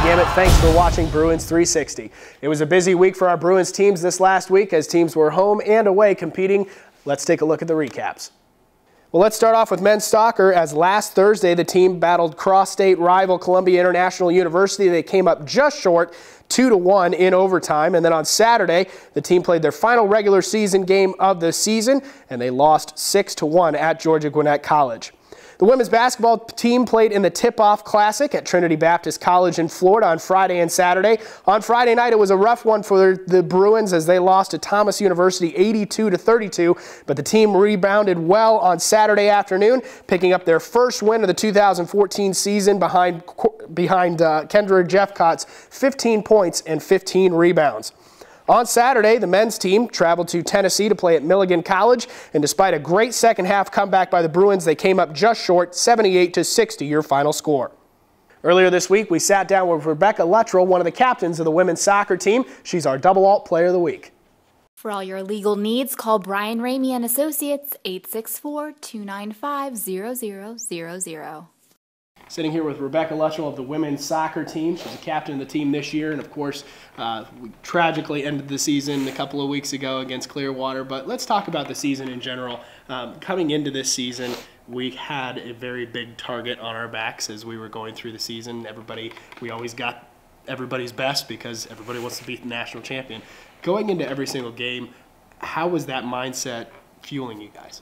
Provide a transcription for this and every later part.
gamut. Thanks for watching Bruins 360. It was a busy week for our Bruins teams this last week as teams were home and away competing. Let's take a look at the recaps. Well, let's start off with men's soccer, as last Thursday the team battled cross-state rival Columbia International University. They came up just short, 2-1 in overtime, and then on Saturday the team played their final regular season game of the season and they lost 6-1 at Georgia Gwinnett College. The women's basketball team played in the Tip-Off Classic at Trinity Baptist College in Florida on Friday and Saturday. On Friday night, it was a rough one for the Bruins as they lost to Thomas University 82-32, but the team rebounded well on Saturday afternoon, picking up their first win of the 2014 season behind Kendra Jeffcott's 15 points and 15 rebounds. On Saturday, the men's team traveled to Tennessee to play at Milligan College, and despite a great second-half comeback by the Bruins, they came up just short, 78-60, your final score. Earlier this week, we sat down with Rebecca Luttrell, one of the captains of the women's soccer team. She's our Double Alt Player of the Week. For all your legal needs, call Brian Ramey and Associates, 864-295-0000. Sitting here with Rebecca Luttrell of the women's soccer team. She's a captain of the team this year, and of course, we tragically ended the season a couple of weeks ago against Clearwater. But let's talk about the season in general. Coming into this season, we had a very big target on our backs as we were going through the season. We always got everybody's best because everybody wants to be the national champion. Going into every single game, how was that mindset fueling you guys?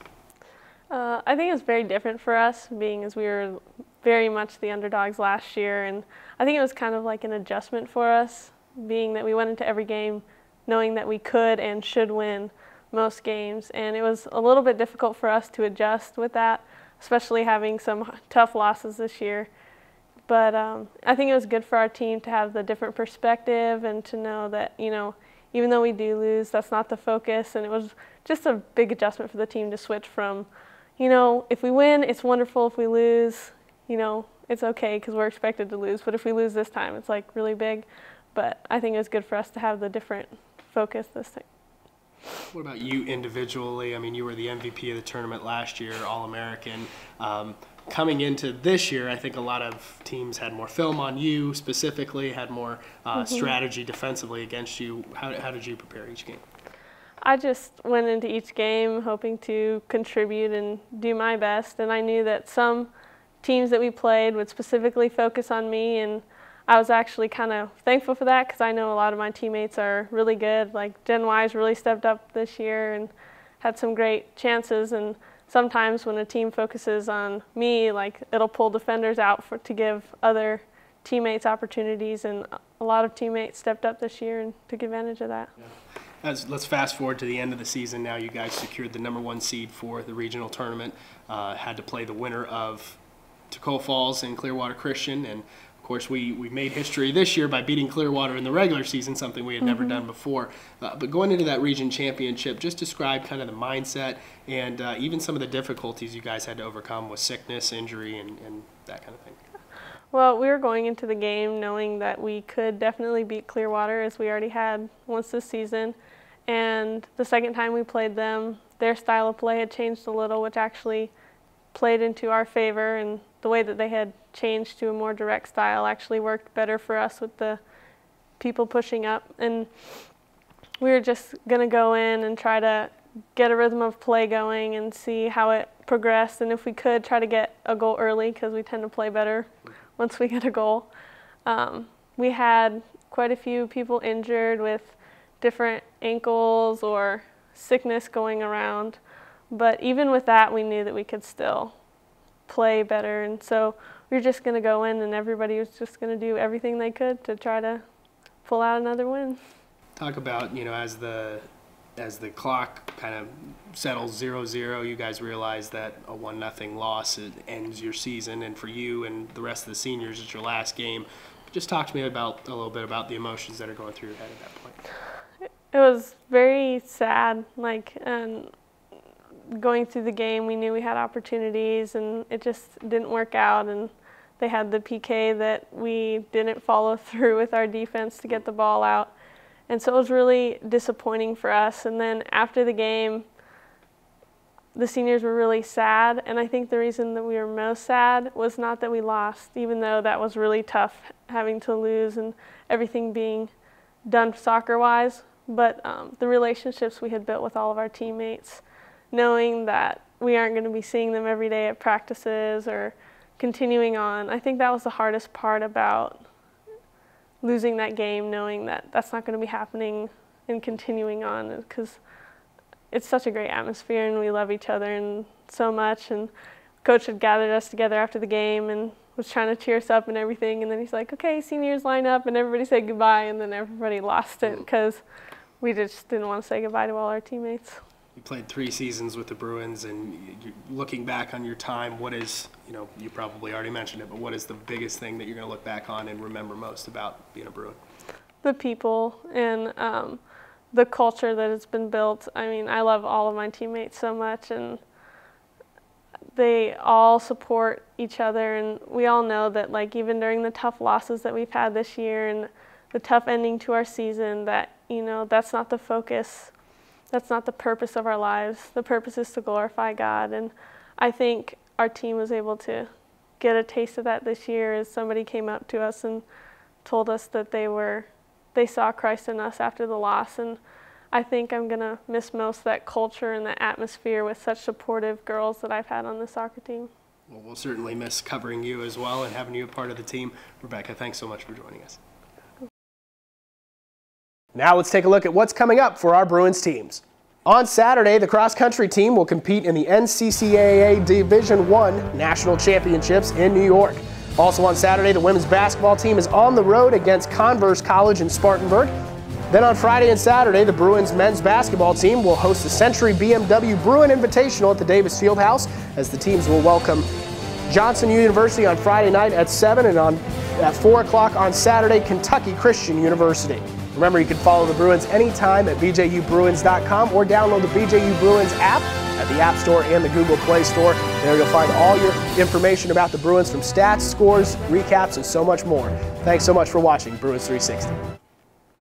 I think it was very different for us, being as we were very much the underdogs last year, and I think it was kind of like an adjustment for us, being that we went into every game knowing that we could and should win most games, and it was a little bit difficult for us to adjust with that, especially having some tough losses this year. But I think it was good for our team to have the different perspective and to know that, you know, even though we do lose, that's not the focus, and it was just a big adjustment for the team to switch from, you know, if we win, it's wonderful. If we lose, you know, it's okay because we're expected to lose. But if we lose this time, it's like really big. But I think it was good for us to have the different focus this time. What about you individually? I mean, you were the MVP of the tournament last year, All-American. Coming into this year, I think a lot of teams had more film on you specifically, had more strategy defensively against you. How did you prepare each game? I just went into each game hoping to contribute and do my best, and I knew that some teams that we played would specifically focus on me, and I was actually kind of thankful for that because I know a lot of my teammates are really good. Like Jen Wise really stepped up this year and had some great chances, and sometimes when a team focuses on me, like it'll pull defenders out to give other teammates opportunities, and a lot of teammates stepped up this year and took advantage of that. Yeah. Let's fast forward to the end of the season now. You guys secured the #1 seed for the regional tournament, had to play the winner of Tacoma Falls and Clearwater Christian, and of course we made history this year by beating Clearwater in the regular season, something we had never done before. But going into that region championship, just describe kind of the mindset and even some of the difficulties you guys had to overcome with sickness, injury, and that kind of thing. Well, we were going into the game knowing that we could definitely beat Clearwater, as we already had once this season. And the second time we played them, their style of play had changed a little, which actually played into our favor, and the way that they had changed to a more direct style actually worked better for us with the people pushing up. And we were just going to go in and try to get a rhythm of play going and see how it progressed, and if we could, try to get a goal early because we tend to play better once we get a goal. We had quite a few people injured with different ankles or sickness going around, but even with that, we knew that we could still play better, and so we were just going to go in and everybody was just going to do everything they could to try to pull out another win. Talk about, you know, as the clock kind of settles 0-0, you guys realize that a 1-0 loss ends your season, and for you and the rest of the seniors, it's your last game. Just talk to me a little bit about the emotions that are going through your head at that point. It was very sad. Going through the game, we knew we had opportunities, and it just didn't work out. And they had the PK that we didn't follow through with our defense to get the ball out. And so it was really disappointing for us. And then after the game, the seniors were really sad, and I think the reason that we were most sad was not that we lost, even though that was really tough having to lose and everything being done soccer-wise, but the relationships we had built with all of our teammates, knowing that we aren't going to be seeing them every day at practices or continuing on. I think that was the hardest part about losing that game, knowing that that's not going to be happening and continuing on, because it's such a great atmosphere and we love each other and so much. And Coach had gathered us together after the game and was trying to cheer us up and everything, and then he's like, okay, seniors line up, and everybody said goodbye, and then everybody lost it because we just didn't want to say goodbye to all our teammates. You played 3 seasons with the Bruins, and looking back on your time, what is, you probably already mentioned it, but what is the biggest thing that you're going to look back on and remember most about being a Bruin? The people and the culture that has been built. I mean, I love all of my teammates so much, and they all support each other, and we all know that, like, even during the tough losses that we've had this year and the tough ending to our season, that, that's not the focus. That's not the purpose of our lives. The purpose is to glorify God, and I think our team was able to get a taste of that this year as somebody came up to us and told us that they saw Christ in us after the loss. And I think I'm going to miss most that culture and the atmosphere with such supportive girls that I've had on the soccer team. Well, we'll certainly miss covering you as well and having you a part of the team. Rebecca, thanks so much for joining us. Now let's take a look at what's coming up for our Bruins teams. On Saturday, the cross-country team will compete in the NCCAA Division I National Championships in New York. Also on Saturday, the women's basketball team is on the road against Converse College in Spartanburg. Then on Friday and Saturday, the Bruins men's basketball team will host the Century BMW Bruin Invitational at the Davis Fieldhouse, as the teams will welcome Johnson University on Friday night at 7, and at 4 o'clock on Saturday, Kentucky Christian University. Remember, you can follow the Bruins anytime at bjubruins.com or download the BJU Bruins app at the App Store and the Google Play Store. There you'll find all your information about the Bruins, from stats, scores, recaps, and so much more. Thanks so much for watching Bruins 360.